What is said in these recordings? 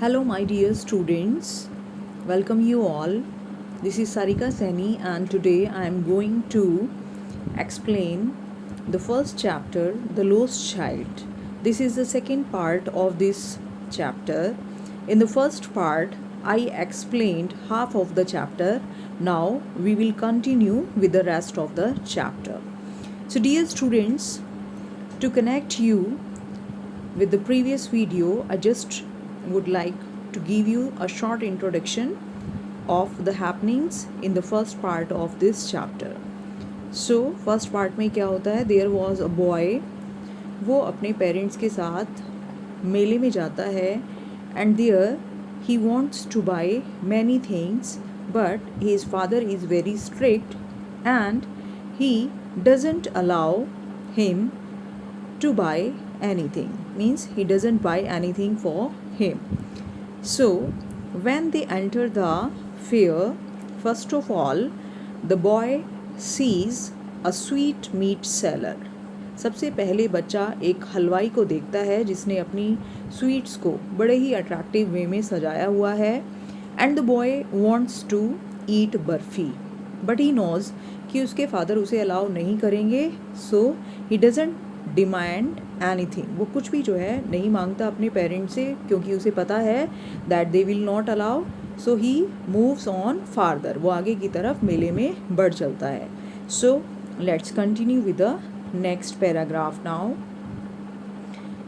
Hello, my dear students. Welcome you all. This is Sarika Seni, and today I am going to explain the first chapter, The Lost Child. This is the second part of this chapter. In the first part, I explained half of the chapter. Now we will continue with the rest of the chapter. So, dear students, to connect you with the previous video, I just would like to give you a short introduction of the happenings in the first part of this chapter. So first part में क्या होता है, there was a boy, वो अपने parents के साथ मेले में जाता है and there he wants to buy many things but his father is very strict and he doesn't allow him to buy anything, means he doesn't buy anything for him. So when they enter the fair, first of all the boy sees a sweet meat seller. सबसे पहले बच्चा एक हलवाई को देखता है जिसने अपनी स्वीट्स को बड़े ही अट्रैक्टिव वे में सजाया हुआ है. And the boy wants to eat barfi but he knows कि उसके फादर उसे अलाउ नहीं करेंगे. So he doesn't demand anything, वो कुछ भी जो है नहीं मांगता अपने पेरेंट्स से क्योंकि उसे पता है that they will not allow. So he moves on farther, वो आगे की तरफ मेले में बढ़ चलता है. So let's continue with the next paragraph now.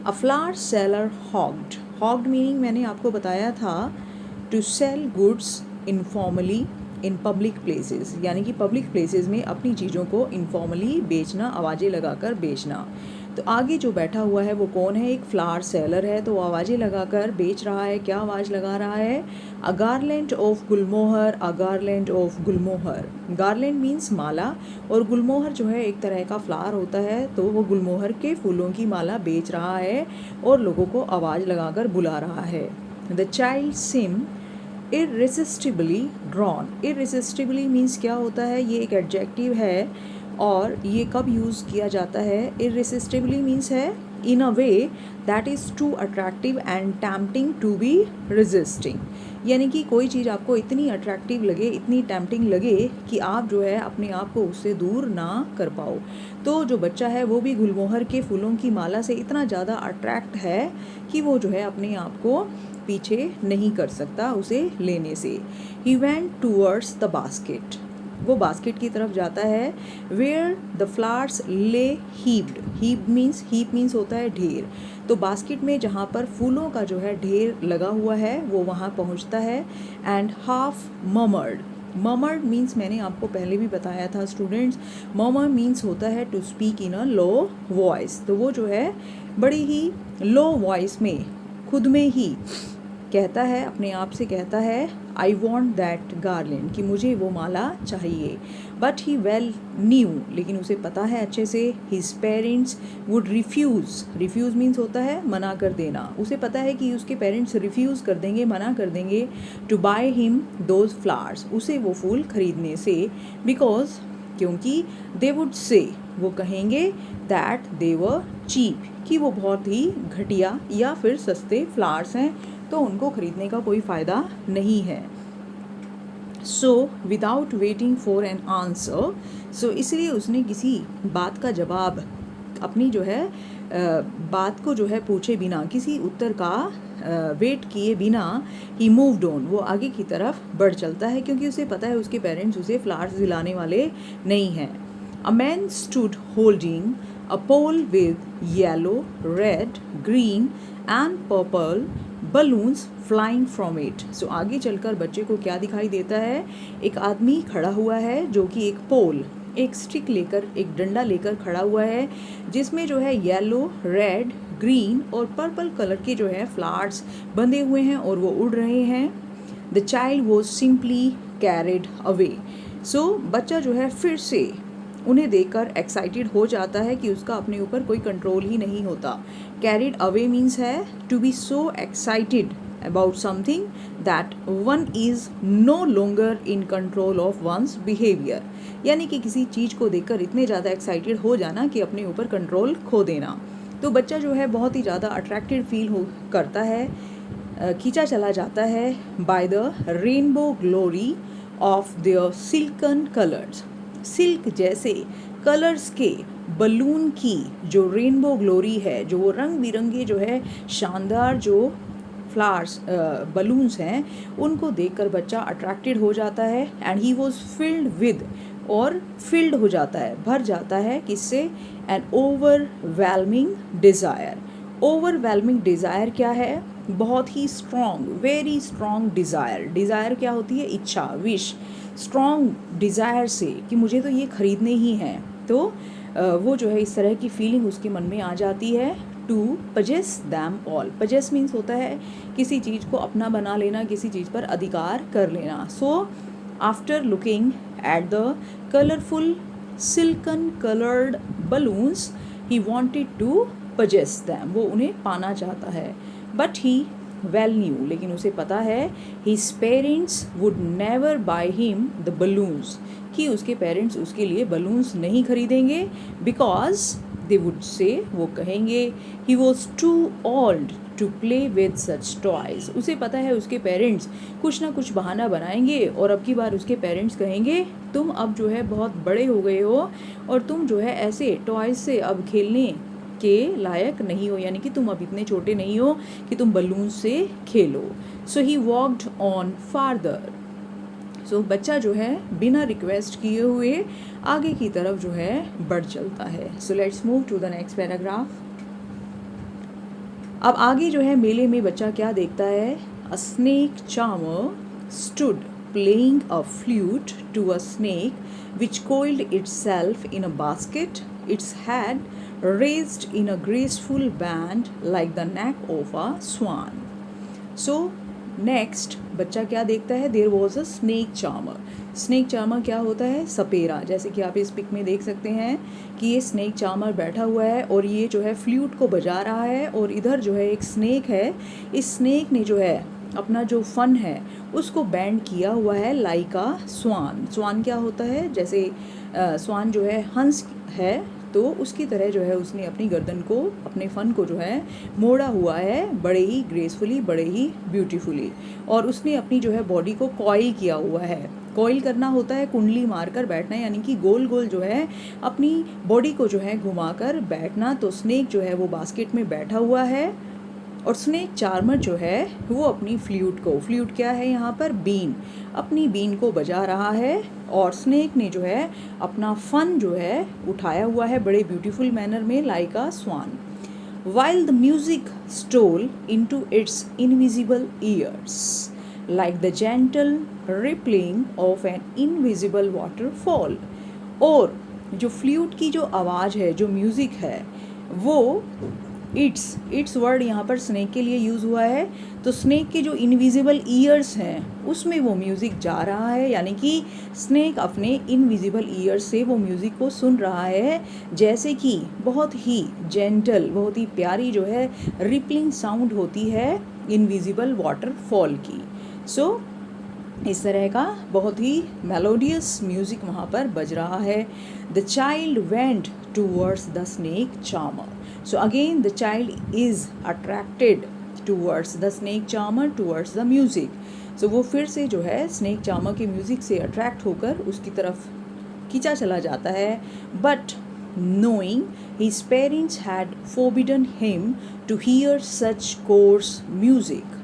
A flower seller hawked. Hawked meaning मैंने आपको बताया था to sell goods informally in public places, यानी कि पब्लिक प्लेसेस में अपनी चीज़ों को इनफॉर्मली बेचना, आवाज़ें लगाकर बेचना. तो आगे जो बैठा हुआ है वो कौन है, एक फ्लावर सेलर है. तो वो आवाज़ें लगाकर बेच रहा है. क्या आवाज़ लगा रहा है, a garland of gulmohar, a garland of gulmohar. Garland means माला और गुलमोहर जो है एक तरह का फ्लावर होता है. तो वो गुलमोहर के फूलों की माला बेच रहा है और लोगों को आवाज़ लगाकर बुला रहा है. The child seemed irresistibly drawn. Irresistibly means क्या होता है, ये एक एडजेक्टिव है और ये कब यूज़ किया जाता है. इररेसिस्टिबली मीन्स है in a way that is too attractive and tempting to be resisting. यानी कि कोई चीज़ आपको इतनी अट्रैक्टिव लगे, इतनी टैम्पटिंग लगे कि आप जो है अपने आप को उससे दूर ना कर पाओ. तो जो बच्चा है वो भी गुलमोहर के फूलों की माला से इतना ज़्यादा अट्रैक्ट है कि वो जो है अपने आप को पीछे नहीं कर सकता उसे लेने से. He went towards the basket. वो बास्केट की तरफ जाता है. वेयर द फ्लावर्स ले हीप्ड. हीप मीन्स होता है ढेर. तो बास्केट में जहाँ पर फूलों का जो है ढेर लगा हुआ है वो वहाँ पहुँचता है. And half murmured. Murmured means मैंने आपको पहले भी बताया था स्टूडेंट्स, ममर मीन्स होता है to speak in a low voice. तो वो जो है बड़ी ही लो वॉइस में खुद में ही कहता है, अपने आप से कहता है, आई वॉन्ट दैट गार्लैंड, कि मुझे वो माला चाहिए. बट ही वेल न्यू, लेकिन उसे पता है अच्छे से, his parents would refuse. Refuse means होता है मना कर देना. उसे पता है कि उसके पेरेंट्स रिफ्यूज़ कर देंगे, मना कर देंगे to buy him those flowers, उसे वो फूल खरीदने से. बिकॉज क्योंकि दे वुड से, वो कहेंगे दैट दे वर चीप, कि वो बहुत ही घटिया या फिर सस्ते फ्लावर्स हैं तो उनको खरीदने का कोई फ़ायदा नहीं है. So without waiting for an answer, so इसलिए उसने किसी बात का जवाब, अपनी जो है बात को जो है पूछे बिना, किसी उत्तर का वेट किए बिना, ही मूव्ड ऑन, वो आगे की तरफ बढ़ चलता है क्योंकि उसे पता है उसके पेरेंट्स उसे फ्लावर्स दिलाने वाले नहीं हैं. A man stood holding a pole with yellow, red, green and purple balloons flying from it. So आगे चलकर बच्चे को क्या दिखाई देता है, एक आदमी खड़ा हुआ है जो कि एक पोल, एक स्टिक लेकर, एक डंडा लेकर खड़ा हुआ है जिसमें जो है येलो, रेड, ग्रीन और पर्पल कलर के जो है फ्लावर्स बंधे हुए हैं और वो उड़ रहे हैं. The child was simply carried away. So बच्चा जो है फिर से उन्हें देखकर एक्साइटेड हो जाता है कि उसका अपने ऊपर कोई कंट्रोल ही नहीं होता. कैरिड अवे मीन्स है to be so excited about something that one is no longer in control of one's behaviour. यानी कि किसी चीज़ को देखकर इतने ज़्यादा एक्साइटेड हो जाना कि अपने ऊपर कंट्रोल खो देना. तो बच्चा जो है बहुत ही ज़्यादा अट्रैक्टेड फील करता है खींचा चला जाता है by the rainbow glory of their silken colours. Silk जैसे कलर्स के बलून की जो रेनबो ग्लोरी है, जो वो रंग बिरंगे जो है शानदार जो फ्लावर्स बलून्स हैं, उनको देखकर बच्चा अट्रैक्टेड हो जाता है and he was filled with, और फिल्ड हो जाता है, भर जाता है किससे, an overwhelming desire. Overwhelming desire क्या है, बहुत ही strong, very strong desire. Desire क्या होती है, इच्छा, विश। स्ट्रॉन्ग डिज़ायर से कि मुझे तो ये ख़रीदने ही हैं, तो वो जो है इस तरह की फीलिंग उसके मन में आ जाती है। To possess them all. Possess means होता है किसी चीज़ को अपना बना लेना, किसी चीज़ पर अधिकार कर लेना। So after looking at the colourful silken coloured balloons he wanted to possess them. वो उन्हें पाना चाहता है। बट ही वेल न्यू, लेकिन उसे पता है, his parents would never by him the balloons, कि उसके पेरेंट्स उसके लिए बलून्स नहीं खरीदेंगे, बिकॉज दे वुड से, वो कहेंगे, he was too old to play with such toys. उसे पता है उसके पेरेंट्स कुछ ना कुछ बहाना बनाएंगे और अब की बार उसके पेरेंट्स कहेंगे तुम अब जो है बहुत बड़े हो गए हो और तुम जो है ऐसे टॉयज़ से अब खेलने के लायक नहीं हो, यानी कि तुम अब इतने छोटे नहीं हो कि तुम बलून से खेलो। सो ही वॉक्ड ऑन फार्दर। सो बच्चा जो है बिना रिक्वेस्ट किए हुए आगे की तरफ जो है बढ़ चलता है। So let's move to the next paragraph. अब आगे जो है मेले में बच्चा क्या देखता है, a snake charmer stood playing a flute to a snake which coiled itself in a basket, its head raised in a graceful band like the neck of a swan. So next बच्चा क्या देखता है, there was a snake charmer. Snake charmer क्या होता है, सपेरा। जैसे कि आप इस पिक में देख सकते हैं कि ये स्नेक चार्मर बैठा हुआ है और ये जो है फ्लूट को बजा रहा है और इधर जो है एक स्नेक है। इस स्नेक ने जो है अपना जो फन है उसको बैंड किया हुआ है लाइक अ स्वान। स्वान क्या होता है, जैसे स्वान जो है हंस है, तो उसकी तरह जो है उसने अपनी गर्दन को, अपने फन को जो है मोड़ा हुआ है, बड़े ही ग्रेसफुली, बड़े ही ब्यूटीफुली, और उसने अपनी जो है बॉडी को कॉइल किया हुआ है। कॉइल करना होता है कुंडली मारकर बैठना, यानी कि गोल गोल जो है अपनी बॉडी को जो है घुमाकर बैठना। तो स्नेक जो है वो बास्केट में बैठा हुआ है और स्नेक चार्मर जो है वो अपनी फ्लूट क्या है यहाँ पर, बीन, अपनी बीन को बजा रहा है और स्नेक ने जो है अपना फन जो है उठाया हुआ है बड़े ब्यूटीफुल मैनर में, like a swan. While the music stole into its invisible ears like the gentle rippling of an invisible waterfall. और जो फ्लूट की जो आवाज़ है, जो म्यूज़िक है, वो इट्स वर्ड यहाँ पर स्नेक के लिए यूज़ हुआ है। तो स्नेक के जो इनविजिबल ईयर्स हैं उसमें वो म्यूज़िक जा रहा है, यानी कि स्नेक अपने इनविजिबल ईयर्स से वो म्यूज़िक को सुन रहा है, जैसे कि बहुत ही जेंटल, बहुत ही प्यारी जो है रिपलिंग साउंड होती है इनविजिबल वाटरफॉल की। सो इस तरह का बहुत ही मेलोडियस म्यूज़िक वहाँ पर बज रहा है। The child went towards the snake charmer. So again the child is attracted towards the snake charmer, towards the music. So वो फिर से जो है स्नेक चार्मर के म्यूज़िक से अट्रैक्ट होकर उसकी तरफ खींचा चला जाता है। But knowing his parents had forbidden him to hear such coarse music,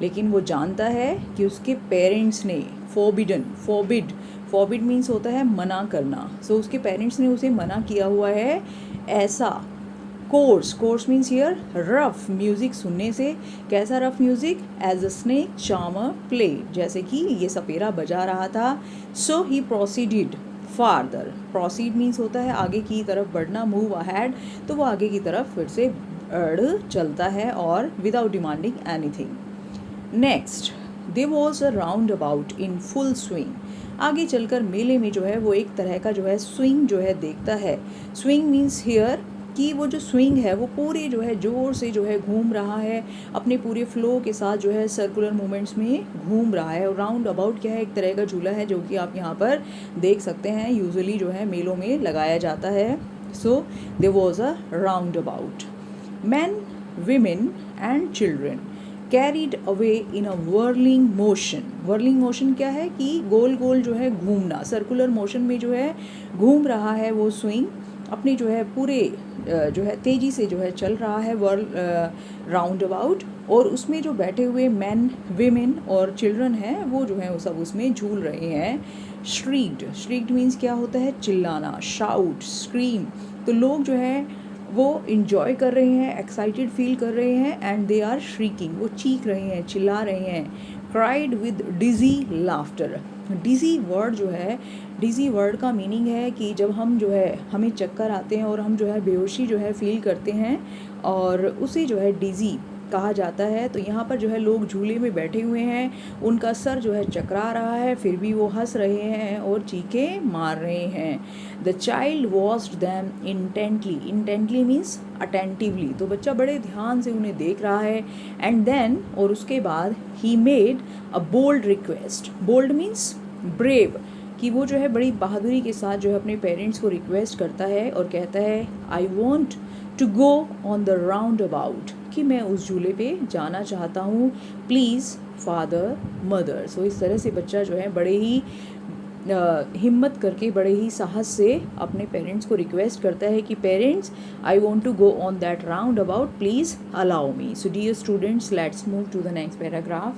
लेकिन वो जानता है कि उसके पेरेंट्स ने forbid मीन्स होता है मना करना। So उसके पेरेंट्स ने उसे मना किया हुआ है ऐसा coarse means here rough music सुनने से। कैसा rough music, as a snake charmer play, जैसे कि ये सपेरा बजा रहा था। So he proceeded farther. Proceed means होता है आगे की तरफ बढ़ना, मूव अहेड, तो वो आगे की तरफ फिर से बढ़ चलता है और without demanding anything. Next, there was a roundabout in full swing. आगे चलकर मेले में जो है वो एक तरह का जो है स्विंग जो है देखता है। स्विंग मीन्स हियर कि वो जो स्विंग है वो पूरे जो है ज़ोर से जो है घूम रहा है, अपने पूरे फ्लो के साथ जो है सर्कुलर मूवमेंट्स में घूम रहा है। और राउंड अबाउट क्या है, एक तरह का झूला है जो कि आप यहाँ पर देख सकते हैं, यूजुअली जो है मेलों में लगाया जाता है। So there was a roundabout. Men, women and children carried away in a whirling motion. whirling motion क्या है कि गोल गोल जो है घूमना, सर्कुलर मोशन में जो है घूम रहा है वो स्विंग, अपनी जो है पूरे जो है तेज़ी से जो है चल रहा है राउंड अबाउट, और उसमें जो बैठे हुए मैन वीमेन और चिल्ड्रन हैं वो जो है वो सब उसमें झूल रहे हैं। श्रीक्ड, श्रीक्ड मीन्स क्या होता है, चिल्लाना, शाउट, स्क्रीम। तो लोग जो है वो इन्जॉय कर रहे हैं, एक्साइटेड फील कर रहे हैं, एंड दे आर श्रीकिंग, वो चीख रहे हैं, चिल्ला रहे हैं। Cried with dizzy laughter. Dizzy word जो है, डिजी वर्ड का मीनिंग है कि जब हम जो है हमें चक्कर आते हैं और हम जो है बेहोशी जो है फील करते हैं, और उसे जो है डिजी कहा जाता है। तो यहाँ पर जो है लोग झूले में बैठे हुए हैं, उनका सर जो है चकरा रहा है, फिर भी वो हंस रहे हैं और चीखे मार रहे हैं। The child watched them intently, intently means attentively, तो बच्चा बड़े ध्यान से उन्हें देख रहा है। एंड देन, और उसके बाद, he made a bold request. Bold means brave, कि वो जो है बड़ी बहादुरी के साथ जो है अपने पेरेंट्स को रिक्वेस्ट करता है और कहता है I want to go on the roundabout, कि मैं उस झूले पे जाना चाहता हूँ, प्लीज़ फादर मदर। सो इस तरह से बच्चा जो है बड़े ही हिम्मत करके, बड़े ही साहस से अपने पेरेंट्स को रिक्वेस्ट करता है कि parents, I want to go on that roundabout, please allow me. So dear students, let's move to the next paragraph.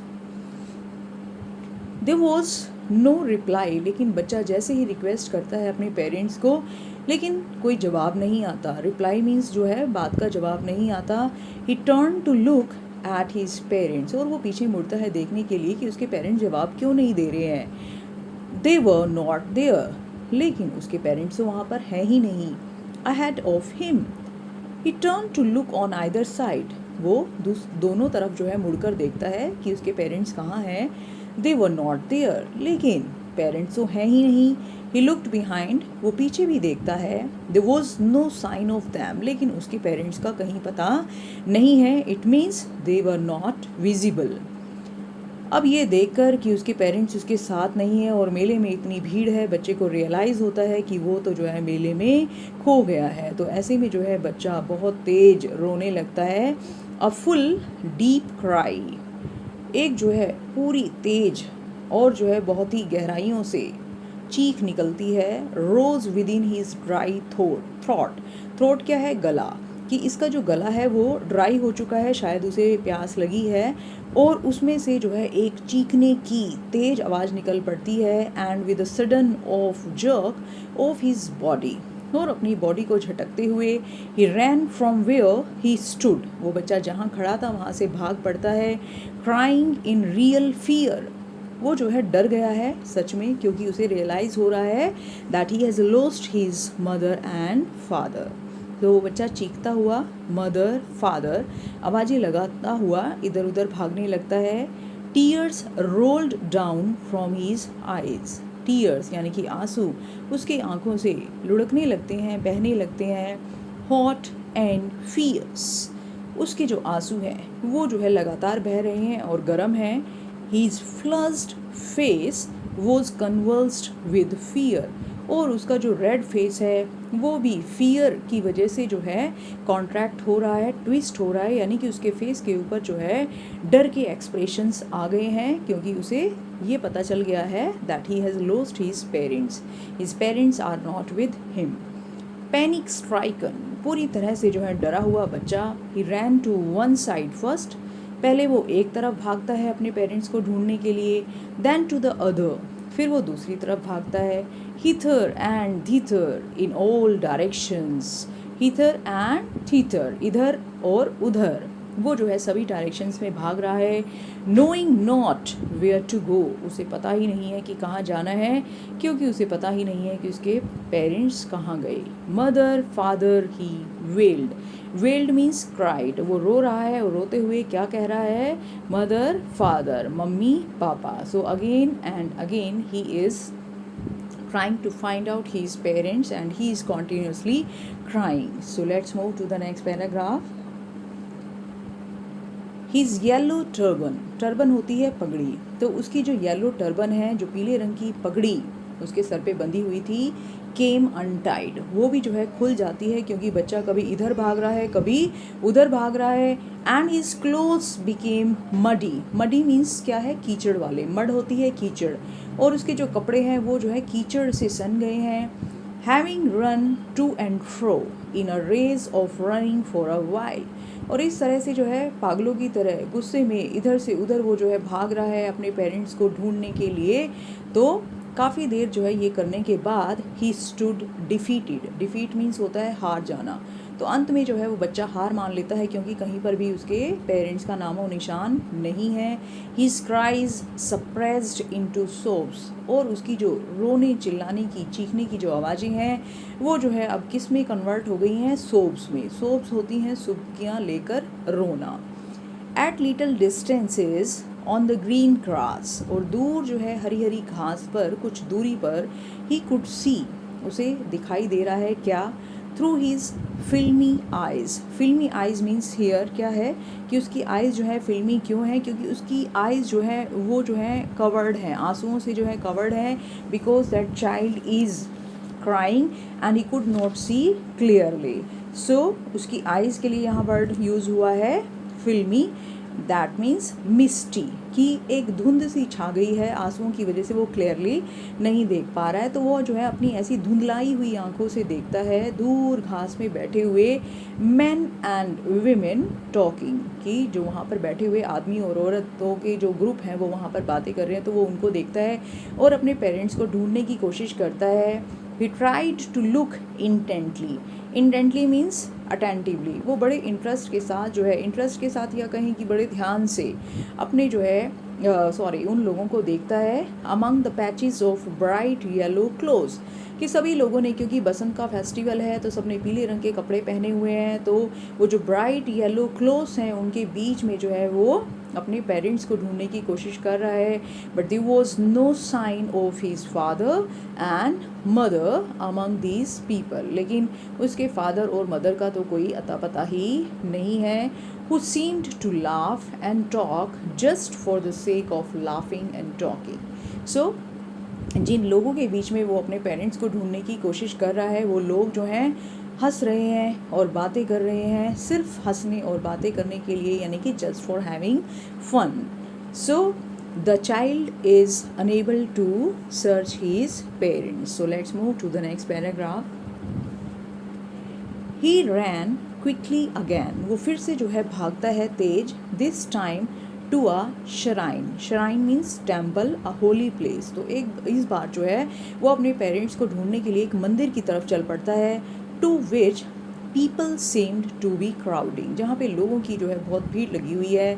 There was no reply, लेकिन बच्चा जैसे ही रिक्वेस्ट करता है अपने पेरेंट्स को, लेकिन कोई जवाब नहीं आता। रिप्लाई मीन्स जो है बात का जवाब नहीं आता। He turn to look at his parents, और वो पीछे मुड़ता है देखने के लिए कि उसके पेरेंट्स जवाब क्यों नहीं दे रहे हैं। दे वर नॉट देयर, लेकिन उसके पेरेंट्स तो वहाँ पर है ही नहीं। Ahead of him, he turn to look on either side, वो दोनों तरफ जो है मुड़कर देखता है कि उसके पेरेंट्स कहाँ हैं। दे वर नॉट देयर, लेकिन पेरेंट्स तो हैं ही नहीं। ही लुक्ड बिहाइंड, वो पीछे भी देखता है। There was no sign of them, लेकिन उसके पेरेंट्स का कहीं पता नहीं है। It means they were not visible. अब ये देखकर कि उसके पेरेंट्स उसके साथ नहीं है और मेले में इतनी भीड़ है, बच्चे को रियलाइज़ होता है कि वो तो जो है मेले में खो गया है। तो ऐसे में जो है बच्चा बहुत तेज रोने लगता है। अ फुल डीप क्राई, एक जो है पूरी तेज और जो है बहुत ही गहराइयों से चीख निकलती है। Rose within his dry throat, throat क्या है, गला, कि इसका जो गला है वो ड्राई हो चुका है, शायद उसे प्यास लगी है, और उसमें से जो है एक चीखने की तेज आवाज़ निकल पड़ती है। And with a sudden of jerk of his body, और अपनी बॉडी को झटकते हुए he ran from where he stood, वो बच्चा जहाँ खड़ा था वहाँ से भाग पड़ता है। क्राइंग इन रियल फियर, वो जो है डर गया है सच में, क्योंकि उसे रियलाइज़ हो रहा है that he has lost his mother and father. तो वो बच्चा चीखता हुआ मदर फादर आवाज़ें लगाता हुआ इधर उधर भागने लगता है। Tears rolled down from his eyes, tears यानी कि आंसू उसके आंखों से लुढ़कने लगते हैं, बहने लगते हैं। हॉट एंड फियर्स, उसके जो आंसू हैं वो जो है लगातार बह रहे हैं और गर्म हैं। His flushed face was convulsed with fear, और उसका जो रेड फेस है वो भी फियर की वजह से जो है कॉन्ट्रैक्ट हो रहा है, ट्विस्ट हो रहा है, यानी कि उसके फेस के ऊपर जो है डर के एक्सप्रेशंस आ गए हैं, क्योंकि उसे ये पता चल गया है that he has lost his parents are not with him. Panic stricken, पूरी तरह से जो है डरा हुआ बच्चा, he ran to one side first, पहले वो एक तरफ भागता है अपने पेरेंट्स को ढूंढने के लिए, देन टू द अदर, फिर वो दूसरी तरफ भागता है। Hither and thither in all directions, hither and thither, इधर और उधर, वो जो है सभी डायरेक्शंस में भाग रहा है। Knowing not where to go, उसे पता ही नहीं है कि कहाँ जाना है, क्योंकि उसे पता ही नहीं है कि उसके पेरेंट्स कहाँ गए। मदर फादर ही वेल्ड, वेल्ड मीन्स क्राइड, वो रो रहा है और रोते हुए क्या कह रहा है, mother father, mummy papa. So again and again he is trying to find out his parents and he is continuously crying. So let's move to the next paragraph. His yellow turban, turban होती है पगड़ी, तो उसकी जो yellow turban है, जो पीले रंग की पगड़ी, उसके सर पे बंधी हुई थी, केम अनटाइड, वो भी जो है खुल जाती है, क्योंकि बच्चा कभी इधर भाग रहा है कभी उधर भाग रहा है। And his clothes became muddy, muddy means क्या है, कीचड़ वाले, मड होती है कीचड़, और उसके जो कपड़े हैं वो जो है कीचड़ से सन गए हैं। Having run to and fro in a race of running for a while, और इस तरह से जो है पागलों की तरह गुस्से में इधर से उधर वो जो है भाग रहा है अपने पेरेंट्स को ढूंढने के लिए। तो काफ़ी देर जो है ये करने के बाद he stood defeated, defeat means होता है हार जाना, तो अंत में जो है वो बच्चा हार मान लेता है, क्योंकि कहीं पर भी उसके पेरेंट्स का नामो निशान नहीं है। हिज क्राइज सप्रेस्ड इनटू सोब्स, और उसकी जो रोने चिल्लाने की चीखने की जो आवाज़ें हैं वो जो है अब किस में कन्वर्ट हो गई हैं, सोब्स में। सोब्स होती हैं सुबकियाँ लेकर रोना। At little distances on the green grass, और दूर जो है हरी हरी घास पर कुछ दूरी पर, ही कुड सी, उसे दिखाई दे रहा है क्या, थ्रू हीज फिल्मी आइज़, फिल्मी आइज़ मीन्स हियर क्या है कि उसकी आइज़ जो है फिल्मी क्यों है, क्योंकि उसकी आइज़ जो है वो जो है कवर्ड है, आंसुओं से जो है कवर्ड है, because that child is crying and he could not see clearly. So उसकी आइज़ के लिए यहाँ वर्ड यूज़ हुआ है फिल्मी, दैट मीन्स मिस्टी, कि एक धुंध सी छा गई है, आंसुओं की वजह से वो क्लियरली नहीं देख पा रहा है, तो वो जो है अपनी ऐसी धुंधलाई हुई आंखों से देखता है दूर घास में बैठे हुए मेन एंड वीमेन टॉकिंग, कि जो वहाँ पर बैठे हुए आदमी और औरतों के जो ग्रुप हैं वो वहाँ पर बातें कर रहे हैं, तो वो उनको देखता है और अपने पेरेंट्स को ढूंढने की कोशिश करता है। He tried to look intently, intently means attentively, वो बड़े इंटरेस्ट के साथ जो है, इंटरेस्ट के साथ या कहीं कि बड़े ध्यान से अपने जो है उन लोगों को देखता है। Among the patches of bright yellow clothes, कि सभी लोगों ने, क्योंकि बसंत का फेस्टिवल है तो सबने पीले रंग के कपड़े पहने हुए हैं, तो वो जो ब्राइट येलो क्लोथ्स हैं उनके बीच में जो है वो अपने पेरेंट्स को ढूंढने की कोशिश कर रहा है। But there was no sign of his father and mother among these people, लेकिन उसके फादर और मदर का तो कोई अता पता ही नहीं है। who seemed to laugh and talk just for the sake of laughing and talking. So जिन लोगों के बीच में वो अपने पेरेंट्स को ढूंढने की कोशिश कर रहा है, वो लोग जो हैं हंस रहे हैं और बातें कर रहे हैं, सिर्फ हंसने और बातें करने के लिए, यानी कि just for having fun. So the child is unable to search his parents. So let's move to the next paragraph. He ran quickly again, वो फिर से जो है भागता है तेज, this time to a shrine. Shrine means temple, a holy place. तो एक इस बार जो है वो अपने पेरेंट्स को ढूंढने के लिए एक मंदिर की तरफ चल पड़ता है. To which people seemed to be crowding, जहाँ पे लोगों की जो है बहुत भीड़ लगी हुई है.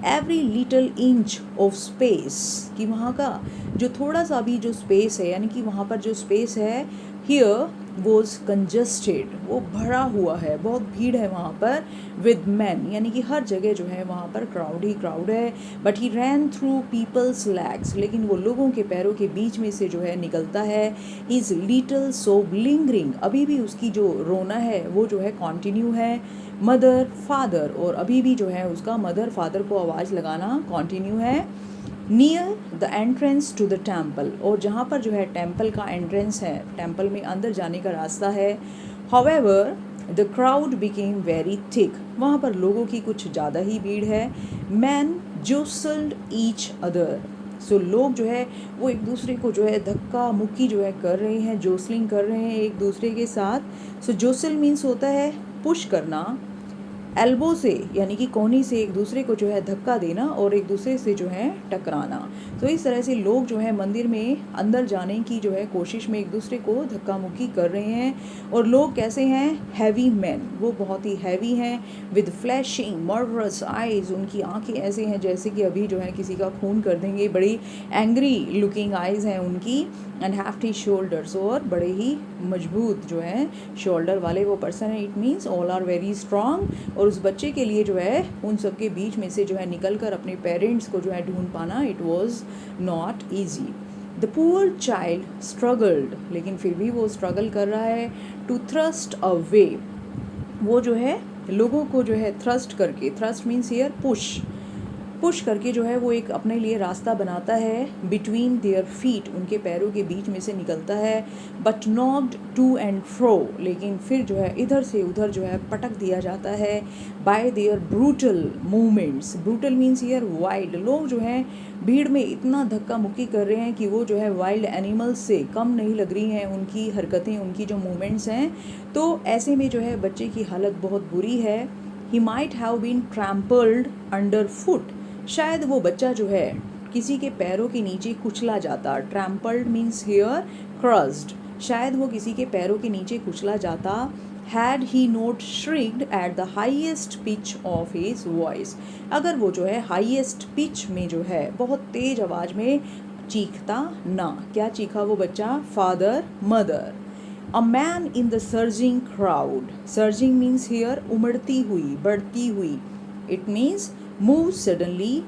Every little inch of space, कि वहाँ का जो थोड़ा सा भी जो स्पेस है, यानी कि वहाँ पर जो स्पेस है, हियर वॉज कंजस्टेड, वो भरा हुआ है, बहुत भीड़ है वहाँ पर. विद मैन, यानी कि हर जगह जो है वहाँ पर क्राउड ही क्राउड है. But he ran through people's legs, लेकिन वो लोगों के पैरों के बीच में से जो है निकलता है. इज लिटल सोब लिंगरिंग, अभी भी उसकी जो रोना है वो जो है कॉन्टिन्यू है. मदर फादर, और अभी भी जो है उसका मदर फादर को आवाज़ लगाना कॉन्टिन्यू है. Near the entrance to the temple, और जहाँ पर जो है टेम्पल का एंट्रेंस है, टेम्पल में अंदर जाने का रास्ता है. However the crowd became very thick, वहाँ पर लोगों की कुछ ज़्यादा ही भीड़ है. मैन जोसल्ड ईच अदर, सो लोग जो है वो एक दूसरे को जो है धक्का मुक्की जो है कर रहे हैं, जोसलिंग कर रहे हैं एक दूसरे के साथ. सो जोसल मीन्स होता है पुश करना, एल्बो से यानी कि कोहनी से एक दूसरे को जो है धक्का देना और एक दूसरे से जो है टकराना. तो इस तरह से लोग जो है मंदिर में अंदर जाने की जो है कोशिश में एक दूसरे को धक्का मुक्की कर रहे हैं. और लोग कैसे हैं, हैवी मैन, वो बहुत ही हैवी हैं. विद फ्लैशिंग मर्डरस आइज़, उनकी आंखें ऐसे हैं जैसे कि अभी जो है किसी का खून कर देंगे, बड़ी एंग्री लुकिंग आइज़ हैं उनकी. एंड हैफ्टी शोल्डर्स, और बड़े ही मजबूत जो है शोल्डर वाले वो पर्सन है. It means all are very strong. और उस बच्चे के लिए जो है उन सब के बीच में से जो है निकल कर अपने पेरेंट्स को जो है ढूंढ पाना, it was not easy. The poor child struggled, लेकिन फिर भी वो स्ट्रगल कर रहा है. टू थ्रस्ट अ वे, वो जो है लोगों को जो है थ्रस्ट करके, thrust means here push, push करके जो है वो एक अपने लिए रास्ता बनाता है, बिटवीन देयर फीट, उनके पैरों के बीच में से निकलता है, but knocked to and fro, लेकिन फिर जो है इधर से उधर जो है पटक दिया जाता है, bye there brutal movements. Brutal means here wild. लोग जो हैं भीड़ में इतना धक्का मुक्की कर रहे हैं कि वो जो है वाइल्ड एनिमल्स से कम नहीं लग रही हैं उनकी हरकतें, उनकी जो मूवमेंट्स हैं। तो ऐसे में जो है बच्चे की हालत बहुत बुरी है। He might have been trampled underfoot, शायद वो बच्चा जो है किसी के पैरों के नीचे कुचला जाता। ट्रैम्पल्ड मीन्स हियर क्रस्ड, शायद वो किसी के पैरों के नीचे कुचला जाता। Had he not shrieked at the highest pitch of his voice, अगर वो जो है हाइएस्ट पिच में जो है बहुत तेज आवाज़ में चीखता ना। क्या चीखा वो बच्चा? Father, mother. A man in the surging crowd, surging means here उमड़ती हुई, बढ़ती हुई। इट मीन्स मूव सडनली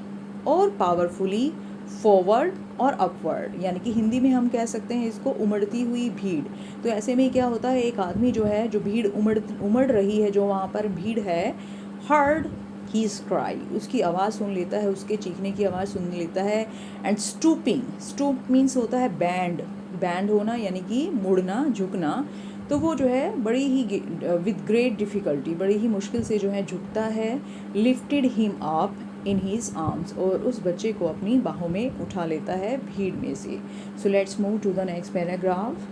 और पावरफुली फॉरवर्ड और अपवर्ड, यानी कि हिंदी में हम कह सकते हैं इसको उमड़ती हुई भीड़। तो ऐसे में क्या होता है, एक आदमी जो है, जो भीड़ उमड़ रही है, जो वहाँ पर भीड़ है, हर्ड हीज क्राई, उसकी आवाज़ सुन लेता है, उसके चीखने की आवाज़ सुन लेता है। एंड स्टूपिंग, स्टूप मीन्स होता है बैंड, बैंड होना यानी कि मुड़ना, झुकना। तो वो जो है बड़ी ही विद ग्रेट डिफ़िकल्टी, बड़ी ही मुश्किल से जो है झुकता है। Lifted him up in his arms, और उस बच्चे को अपनी बाहों में उठा लेता है भीड़ में से। So let's move to the next paragraph.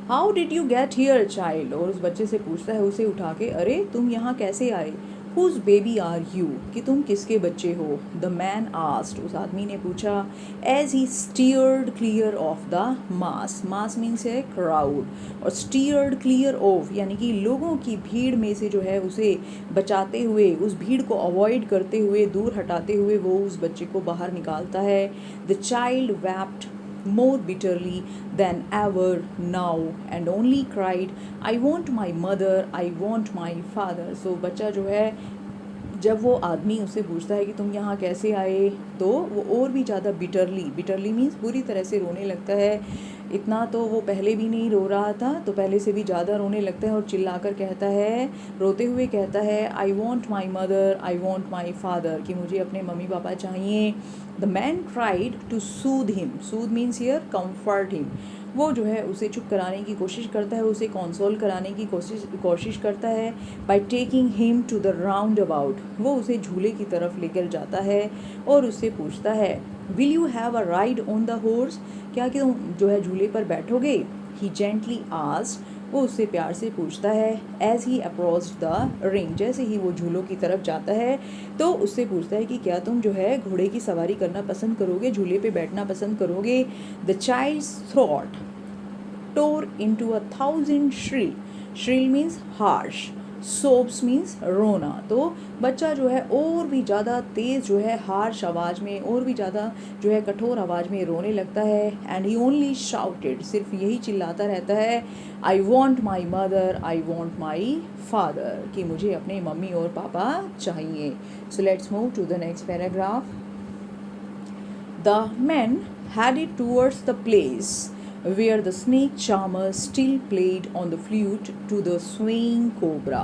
How did you get here child, और उस बच्चे से पूछता है उसे उठा के, अरे तुम यहाँ कैसे आए? हुज बेबी आर यू, कि तुम किसके बच्चे हो? द मैन आस्क्ड, उस आदमी ने पूछा। As he steered clear of the mass, mass means है क्राउड, और स्टीयर्ड क्लियर ऑफ यानी कि लोगों की भीड़ में से जो है उसे बचाते हुए, उस भीड़ को अवॉइड करते हुए, दूर हटाते हुए वो उस बच्चे को बाहर निकालता है। The child wept more bitterly than ever now and only cried, I want my mother, I want my father. So बच्चा जो है, जब वो आदमी उससे पूछता है कि तुम यहाँ कैसे आए, तो वो और भी ज़्यादा बिटरली मीन्स बुरी तरह से रोने लगता है। इतना तो वो पहले भी नहीं रो रहा था, तो पहले से भी ज़्यादा रोने लगता है और चिल्लाकर कहता है, रोते हुए कहता है, I want my mother, I want my father, कि मुझे अपने मम्मी पापा चाहिए। The man tried to soothe him, soothe means here comfort him, वो जो है उसे चुप कराने की कोशिश करता है, उसे कंसोल कराने की कोशिश करता है। By taking him to the roundabout, वो उसे झूले की तरफ लेकर जाता है और उससे पूछता है, will you have a ride on the horse, क्या कि तुम जो है झूले पर बैठोगे? ही जेंटली आस्क्ड, वो उससे प्यार से पूछता है। As he approached the ring, जैसे ही वो झूलों की तरफ जाता है तो उससे पूछता है कि क्या तुम जो है घोड़े की सवारी करना पसंद करोगे, झूले पे बैठना पसंद करोगे? The child's throat tore into 1,000 shrill, shrill means harsh, sobs means रोना। तो बच्चा जो है और भी ज़्यादा तेज़ जो है हार्श आवाज़ में, और भी ज़्यादा जो है कठोर आवाज़ में रोने लगता है। एंड ही ओनली शाउटेड, सिर्फ यही चिल्लाता रहता है, I want my mother, I want my father, कि मुझे अपने मम्मी और पापा चाहिए। So let's move to the next paragraph. The men headed towards the place where the snake charmer still played on the flute to the swaying cobra.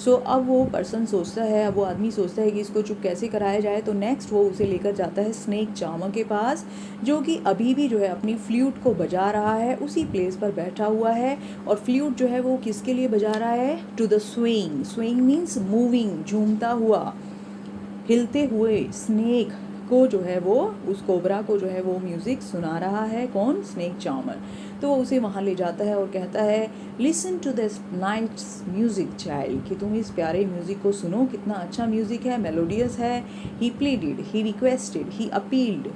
So अब वो person सोचता है, अब वो आदमी सोचता है कि इसको चुप कैसे कराया जाए। तो नेक्स्ट वो उसे लेकर जाता है स्नेक चार्मर के पास, जो कि अभी भी जो है अपनी फ्लूट को बजा रहा है, उसी प्लेस पर बैठा हुआ है। और फ्लूट जो है वो किसके लिए बजा रहा है? To the swing, swing means moving, झूमता हुआ, हिलते हुए स्नेक को जो है वो, उस कोबरा को जो है वो म्यूज़िक सुना रहा है। कौन? Snake charmer. तो वो उसे वहाँ ले जाता है और कहता है, listen to this nice music child, कि तुम इस प्यारे म्यूज़िक को सुनो, कितना अच्छा म्यूज़िक है, मेलोडियस है। He pleaded, he requested, he appealed,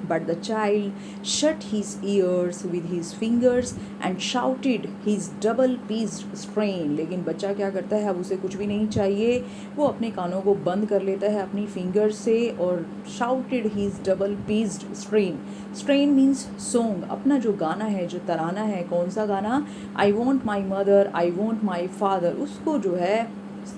but the child shut his ears with his fingers and shouted his double-pitched strain. लेकिन बच्चा क्या करता है, अब उसे कुछ भी नहीं चाहिए, वो अपने कानों को बंद कर लेता है अपनी फिंगर से और shouted his double-pitched strain. Strain means song, अपना जो गाना है, जो तराना है, कौन सा गाना? I want my mother, I want my father, उसको जो है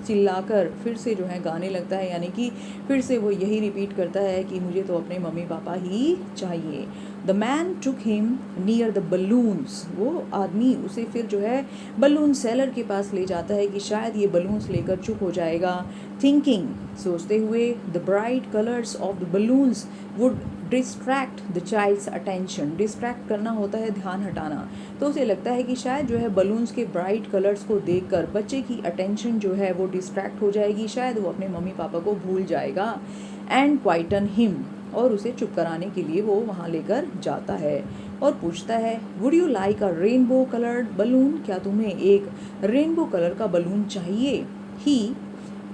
चिल्लाकर फिर से जो है गाने लगता है, यानी कि फिर से वो यही रिपीट करता है कि मुझे तो अपने मम्मी पापा ही चाहिए। The man took him near the balloons, वो आदमी उसे फिर जो है बलून सेलर के पास ले जाता है कि शायद ये बलून्स लेकर चुप हो जाएगा। थिंकिंग, सोचते हुए, the bright colours of the balloons would distract the child's attention. Distract करना होता है ध्यान हटाना, तो उसे लगता है कि शायद जो है बलून्स के ब्राइट कलर्स को देखकर बच्चे की अटेंशन जो है वो डिस्ट्रैक्ट हो जाएगी, शायद वो अपने मम्मी पापा को भूल जाएगा। एंड क्वाइटन हिम, और उसे चुप कराने के लिए वो वहाँ लेकर जाता है और पूछता है, would you like a rainbow coloured balloon, क्या तुम्हें एक रेनबो कलर का बलून चाहिए। ही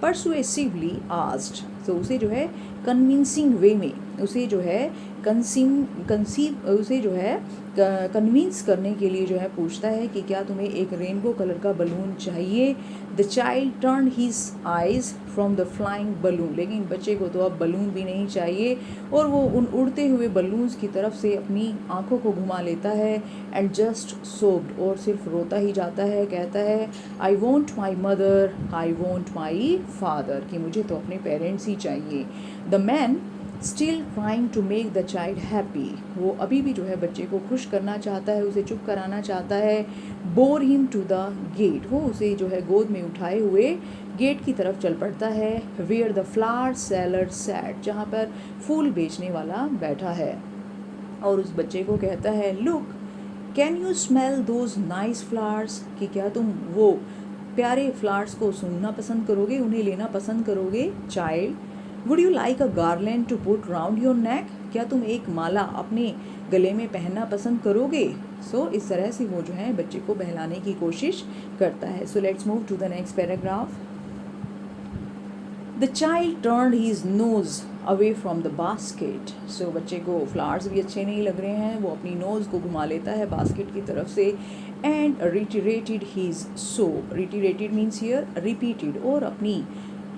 परसुएसिवली आस्क्ड, तो उसे जो है कन्विंसिंग वे में, उसे जो है उसे जो है कन्विंस करने के लिए जो है पूछता है कि क्या तुम्हें एक रेनबो कलर का बलून चाहिए। The child turn his eyes from the flying balloon, लेकिन बच्चे को तो अब बलून भी नहीं चाहिए और वो उन उड़ते हुए बलून्स की तरफ से अपनी आंखों को घुमा लेता है। एंड जस्ट सोब्ड, और सिर्फ रोता ही जाता है, कहता है, I want my mother, I want my father, कि मुझे तो अपने पेरेंट्स ही चाहिए। The man still trying to make the child happy, वो अभी भी जो है बच्चे को खुश करना चाहता है, उसे चुप कराना चाहता है। Bore him to the gate, वो उसे जो है गोद में उठाए हुए गेट की तरफ चल पड़ता है। Where the flower seller sat, जहाँ पर फूल बेचने वाला बैठा है, और उस बच्चे को कहता है, look can you smell those nice flowers, कि क्या तुम वो प्यारे फ्लावर्स को सूंघना पसंद करोगे, उन्हें लेना पसंद करोगे। Child, would you like a garland to put round your neck, क्या तुम एक माला अपने गले में पहनना पसंद करोगे। सो इस तरह से वो जो है बच्चे को बहलाने की कोशिश करता है। So let's move to the next paragraph. The child turned his nose away from the basket, so बच्चे को फ्लावर्स भी अच्छे नहीं लग रहे हैं, वो अपनी नोज़ को घुमा लेता है बास्केट की तरफ से। एंड रिटरेटेड हिज सोब, रिटरेटेड मीन्स हियर रिपीटेड, और अपनी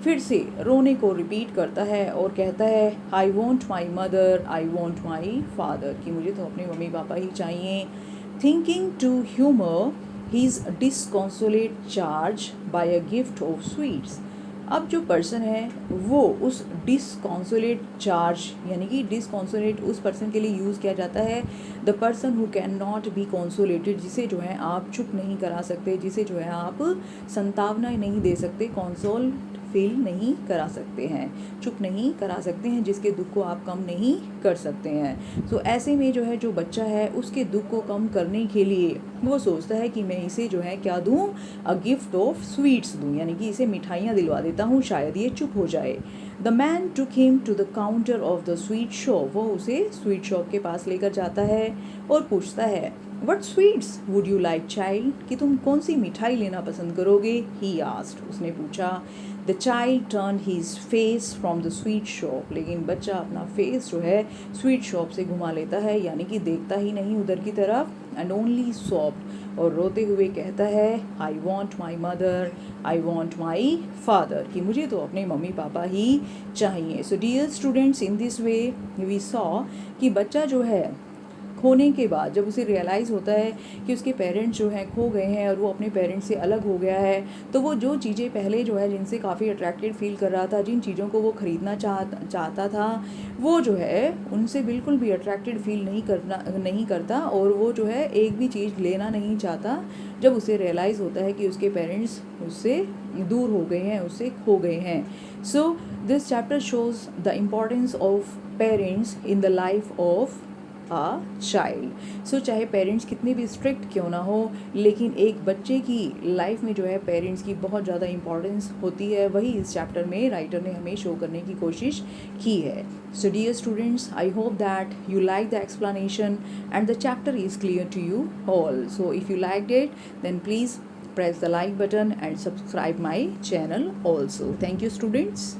फिर से रोने को रिपीट करता है और कहता है, I want my mother, I want my father, कि मुझे तो अपने मम्मी पापा ही चाहिए। Thinking to humour his disconsolate charge by a gift of sweets, अब जो पर्सन है वो उस डिसकॉन्सोलेट चार्ज, यानी कि डिसकॉन्सोलेट उस पर्सन के लिए यूज़ किया जाता है, the person who can not be consolidated, जिसे जो है आप चुप नहीं करा सकते, जिसे जो है आप संतावना नहीं दे सकते, कॉन्सोल फील नहीं करा सकते हैं, चुप नहीं करा सकते हैं, जिसके दुख को आप कम नहीं कर सकते हैं। सो ऐसे में जो है जो बच्चा है उसके दुख को कम करने के लिए वो सोचता है कि मैं इसे जो है क्या दूँ, अ गिफ्ट ऑफ स्वीट्स दूँ, यानी कि इसे मिठाइयाँ दिलवा देता हूँ, शायद ये चुप हो जाए। The man took him to the counter of the sweet shop, वो उसे स्वीट शॉप के पास लेकर जाता है और पूछता है, what sweets would you like child, कि तुम कौन सी मिठाई लेना पसंद करोगे। ही आस्क्ड, उसने पूछा। The child turn his face from the sweet shop, लेकिन बच्चा अपना फेस जो है स्वीट शॉप से घुमा लेता है, यानी कि देखता ही नहीं उधर की तरफ। एंड ओनली सॉफ्ट, और रोते हुए कहता है, I want my mother, I want my father, कि मुझे तो अपने मम्मी पापा ही चाहिए। So dear students, in this way we saw कि बच्चा जो है खोने के बाद जब उसे रियलाइज़ होता है कि उसके पेरेंट्स जो हैं खो गए हैं और वो अपने पेरेंट्स से अलग हो गया है, तो वो जो चीज़ें पहले जो है जिनसे काफ़ी अट्रैक्टेड फील कर रहा था, जिन चीज़ों को वो ख़रीदना चाहता था, वो जो है उनसे बिल्कुल भी अट्रैक्टेड फील नहीं करता, और वो जो है एक भी चीज़ लेना नहीं चाहता जब उसे रियलाइज़ होता है कि उसके पेरेंट्स उससे दूर हो गए हैं, उससे खो गए हैं। So this chapter shows the importance of parents in the life of a child. So चाहे पेरेंट्स कितने भी स्ट्रिक्ट क्यों ना हो, लेकिन एक बच्चे की लाइफ में जो है पेरेंट्स की बहुत ज़्यादा इंपॉर्टेंस होती है, वही इस चैप्टर में राइटर ने हमें शो करने की कोशिश की है। So dear students, I hope that you like the explanation and the chapter is clear to you all. So if you liked it, then please press the like button and subscribe my channel also. Thank you, students.